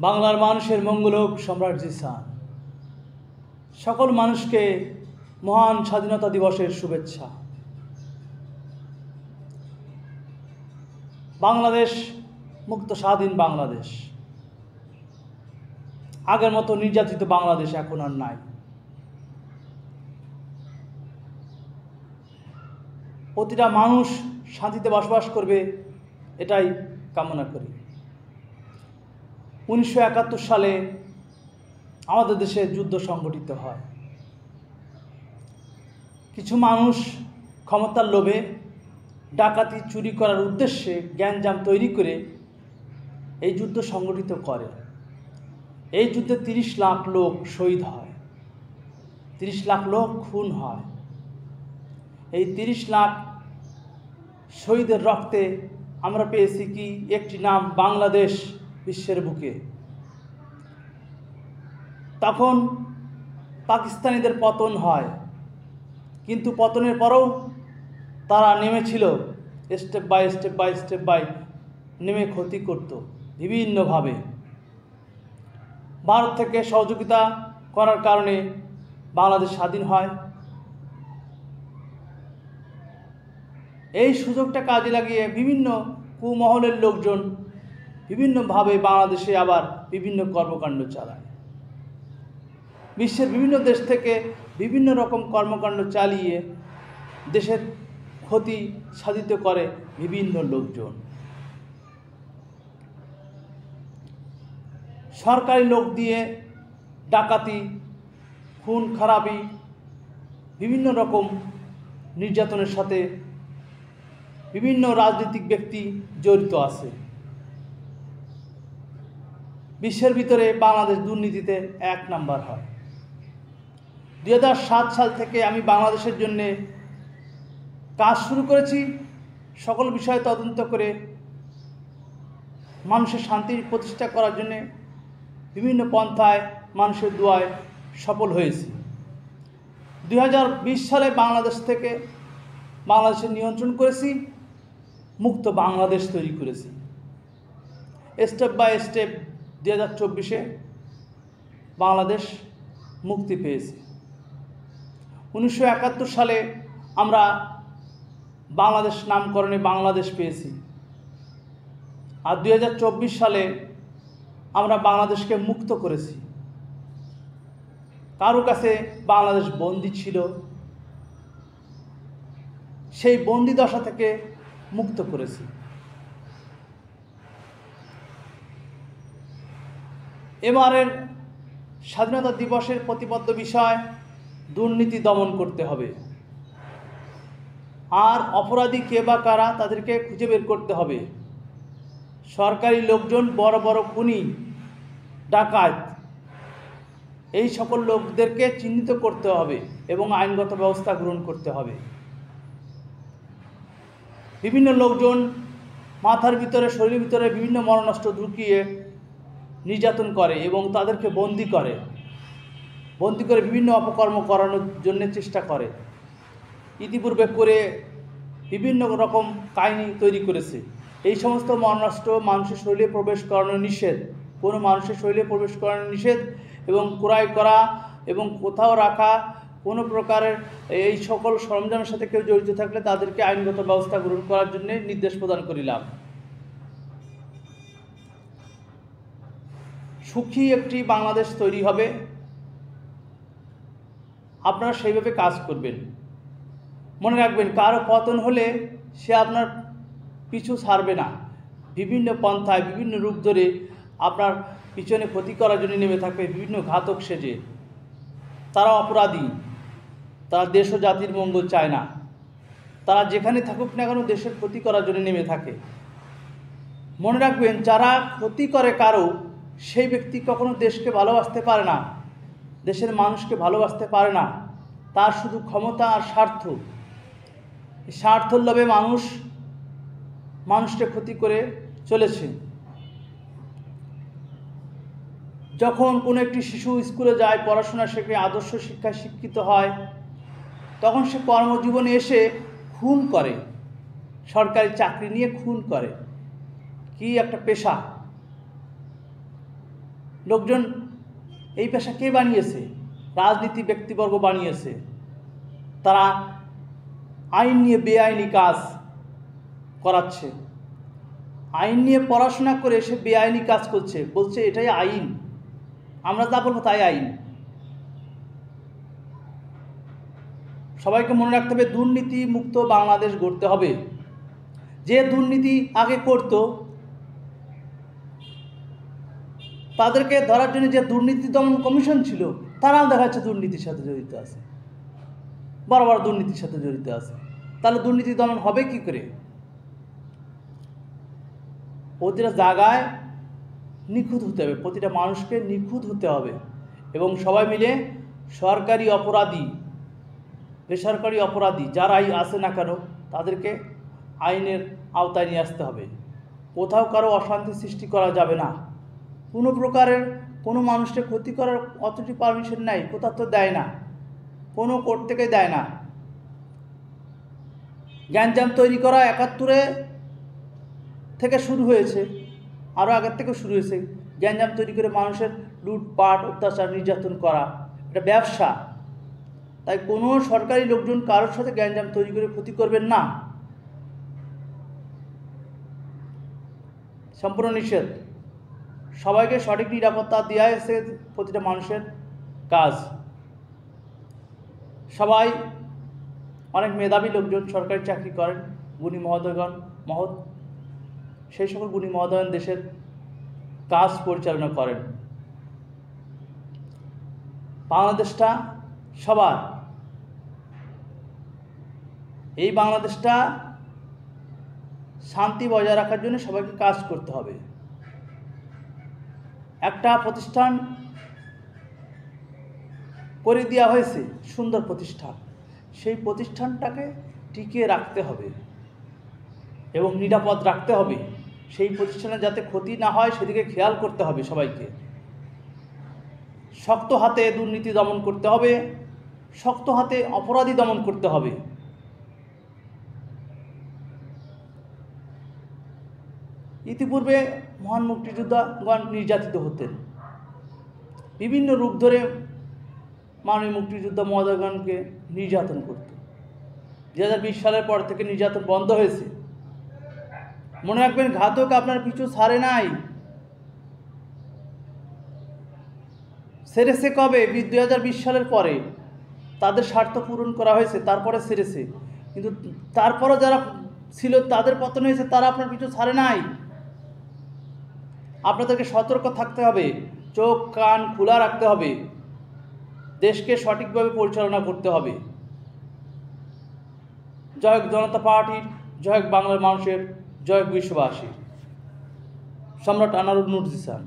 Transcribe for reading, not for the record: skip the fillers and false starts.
বাংলার মানুষের মঙ্গল হোক, সম্রাটজি চান। সকল মানুষকে মহান স্বাধীনতা দিবসের শুভেচ্ছা। বাংলাদেশ মুক্ত স্বাধীন বাংলাদেশ। আগের মতো নির্যাতিত বাংলাদেশ এখন আর নাই। প্রতিটা মানুষ শান্তিতে বসবাস করবে, এটাই কামনা করি। 1971 সালে আমাদের দেশে যুদ্ধ সংগঠিত হয়। কিছু মানুষ ক্ষমতার লোভে ডাকাতি চুরি করার উদ্দেশ্যে গ্যাঞ্জাম তৈরি করে এই যুদ্ধ সংগঠিত করে। এই যুদ্ধে 30 লাখ লোক শহীদ হয়, 30 লাখ লোক খুন হয়। এই 30 লাখ শহীদের রক্তে আমরা পেয়েছি কি একটি নাম, বাংলাদেশ বিশ্বের বুকে। তখন পাকিস্তানিদের পতন হয়, কিন্তু পতনের পরেও তারা নেমেছিল স্টেপ বাই নেমে ক্ষতি করত বিভিন্নভাবে। ভারত থেকে সহযোগিতা করার কারণে বাংলাদেশ স্বাধীন হয়। এই সুযোগটা কাজে লাগিয়ে বিভিন্ন কুমহলের লোকজন বিভিন্নভাবে বাংলাদেশে আবার বিভিন্ন কর্মকাণ্ড চালায়। বিশ্বের বিভিন্ন দেশ থেকে বিভিন্ন রকম কর্মকাণ্ড চালিয়ে দেশের ক্ষতি সাধিত করে বিভিন্ন লোকজন। সরকারি লোক দিয়ে ডাকাতি, খুন খারাপি, বিভিন্ন রকম নির্যাতনের সাথে বিভিন্ন রাজনৈতিক ব্যক্তি জড়িত আছে। বিশ্বের ভিতরে বাংলাদেশ দুর্নীতিতে 1 নাম্বার হয়। 2007 সাল থেকে আমি বাংলাদেশের জন্য কাজ শুরু করেছি। সকল বিষয় তদন্ত করে মানুষের শান্তি প্রতিষ্ঠা করার জন্য বিভিন্ন পন্থায় মানুষের দোয়ায় সফল হয়েছি। 2020 সালে বাংলাদেশের নিয়ন্ত্রণ করেছি, মুক্ত বাংলাদেশ তৈরি করেছি। স্টেপ বাই স্টেপ 2024-এ বাংলাদেশ মুক্তি পেয়েছে। 1971 সালে আমরা বাংলাদেশ নামকরণে বাংলাদেশ পেয়েছি, আর 2024 সালে আমরা বাংলাদেশকে মুক্ত করেছি। কারো কাছে বাংলাদেশ বন্দী ছিল, সেই বন্দী দশা থেকে মুক্ত করেছি। এবারের স্বাধীনতা দিবসের প্রতিপাদ্য বিষয় দুর্নীতি দমন করতে হবে, আর অপরাধী কে বা কারা তাদেরকে খুঁজে বের করতে হবে। সরকারি লোকজন, বড় বড় খুনি, ডাকাত, এই সকল লোকদেরকে চিহ্নিত করতে হবে এবং আইনগত ব্যবস্থা গ্রহণ করতে হবে। বিভিন্ন লোকজন মাথার ভিতরে, শরীরের ভিতরে বিভিন্ন মরণাস্ত্র ঢুকিয়ে নির্যাতন করে এবং তাদেরকে বন্দি করে বিভিন্ন অপকর্ম করানোর জন্য চেষ্টা করে। ইতিপূর্বে করে বিভিন্ন রকম কাহিনী তৈরি করেছে। এই সমস্ত মরণাস্ত্র মানুষের শরীরে প্রবেশ করানো নিষেধ, কোনো মানুষের শরীরে প্রবেশ করানো নিষেধ, এবং ক্রয় করা এবং কোথাও রাখা কোনো প্রকারের এই সকল সরঞ্জামের সাথে কেউ জড়িত থাকলে তাদেরকে আইনগত ব্যবস্থা গ্রহণ করার জন্য নির্দেশ প্রদান করিলাম। সুখী একটি বাংলাদেশ তৈরি হবে, আপনারা সেইভাবে কাজ করবেন। মনে রাখবেন, কারো পতন হলে সে আপনার পিছু ছাড়বে না। বিভিন্ন পন্থায়, বিভিন্ন রূপ ধরে আপনার পিছনে ক্ষতি করার জন্য নেমে থাকবে বিভিন্ন ঘাতক সেজে। তারা অপরাধী, তারা দেশ ও জাতির মঙ্গল চায় না। তারা যেখানে থাকুক না কেন দেশের ক্ষতি করার জন্য নেমে থাকে। মনে রাখবেন, যারা ক্ষতি করে কারো, সেই ব্যক্তি কখনো দেশকে ভালোবাসতে পারে না, দেশের মানুষকে ভালোবাসতে পারে না। তার শুধু ক্ষমতা আর স্বার্থ। স্বার্থর লোভে মানুষকে ক্ষতি করে চলেছে। যখন কোনো একটি শিশু স্কুলে যায়, পড়াশোনা শেখে, আদর্শ শিক্ষায় শিক্ষিত হয়, তখন সে কর্মজীবনে এসে খুন করে, সরকারি চাকরি নিয়ে খুন করে। কি একটা পেশা! লোকজন এই পেশা কে বানিয়েছে? রাজনীতি ব্যক্তিবর্গ বানিয়েছে। তারা আইন নিয়ে বেআইনি কাজ করাচ্ছে। আইন নিয়ে পড়াশোনা করে সে বেআইনি কাজ করছে, বলছে এটাই আইন, আমরা যা বলবো তাই আইন। সবাইকে মনে রাখতে হবে, দুর্নীতি মুক্ত বাংলাদেশ গড়তে হবে। যে দুর্নীতি আগে করত তাদেরকে ধরার জন্য যে দুর্নীতি দমন কমিশন ছিল, তারাও দেখা যাচ্ছে দুর্নীতির সাথে জড়িত আছে, বরাবর দুর্নীতির সাথে জড়িত আছে। তাহলে দুর্নীতি দমন হবে কি করে? প্রতিটা জায়গায় নিখুঁত হতে হবে, প্রতিটা মানুষকে নিখুঁত হতে হবে, এবং সবাই মিলে সরকারি অপরাধী, বেসরকারি অপরাধী যারাই আসে না কেন তাদেরকে আইনের আওতায় নিয়ে আসতে হবে। কোথাও কারো অশান্তি সৃষ্টি করা যাবে না। কোনো প্রকারের কোনো মানুষকে ক্ষতি করার অতটি পারমিশন নাই, কোথাও তো দেয় না, কোনো কোর্ট থেকে দেয় না। গ্যাঞ্জাম তৈরি করা ৭১ থেকে শুরু হয়েছে, আরও আগের থেকে শুরু হয়েছে। গ্যাঞ্জাম তৈরি করে মানুষের লুটপাট, অত্যাচার, নির্যাতন করা, এটা ব্যবসা। তাই কোনো সরকারি লোকজন কারোর সাথে গ্যাঞ্জাম তৈরি করে ক্ষতি করবেন না, সম্পূর্ণ নিষেধ। সবাইকে সঠিক নিরাপত্তা দেওয়া এসে প্রতিটা মানুষের কাজ। সবাই অনেক মেধাবী লোকজন সরকারি চাকরি করেন, গুণী মহোদয়গণ সেই সকল গুণী মহোদয়গণ দেশের কাজ পরিচালনা করেন। বাংলাদেশটা সবার, এই বাংলাদেশটা শান্তি বজায় রাখার জন্য সবাইকে কাজ করতে হবে। একটা প্রতিষ্ঠান করে দেওয়া হয়েছে, সুন্দর প্রতিষ্ঠান, সেই প্রতিষ্ঠানটাকে টিকিয়ে রাখতে হবে এবং নিরাপদ রাখতে হবে। সেই প্রতিষ্ঠানে যাতে ক্ষতি না হয় সেদিকে খেয়াল করতে হবে সবাইকে। শক্ত হাতে দুর্নীতি দমন করতে হবে, শক্ত হাতে অপরাধী দমন করতে হবে। ইতিপূর্বে মহান মুক্তিযোদ্ধাগণ নির্যাতিত হতেন, বিভিন্ন রূপ ধরে মাননীয় মুক্তিযোদ্ধা মহোদয়গণকে নির্যাতন করত। ২০২০ সালের পর থেকে নির্যাতন বন্ধ হয়েছে। মনে রাখবেন, ঘাতক আপনার পিছু ছাড়ে নাই। সেরেছে কবে? ২০২০ সালের পরে তাদের স্বার্থ পূরণ করা হয়েছে, তারপরে সেরেছে। কিন্তু তারপরও যারা ছিল তাদের পতন হয়েছে, তারা আপনার পিছু ছাড়ে নাই। আপনাদেরকে সতর্ক থাকতে হবে, চোখ কান খোলা রাখতে হবে, দেশকে সঠিকভাবে পরিচালনা করতে হবে। জয় জনতা পার্টির, জয় বাংলার মানুষের, জয় বিশ্ববাসীর। সম্রাট আনারুল নূর জিসান।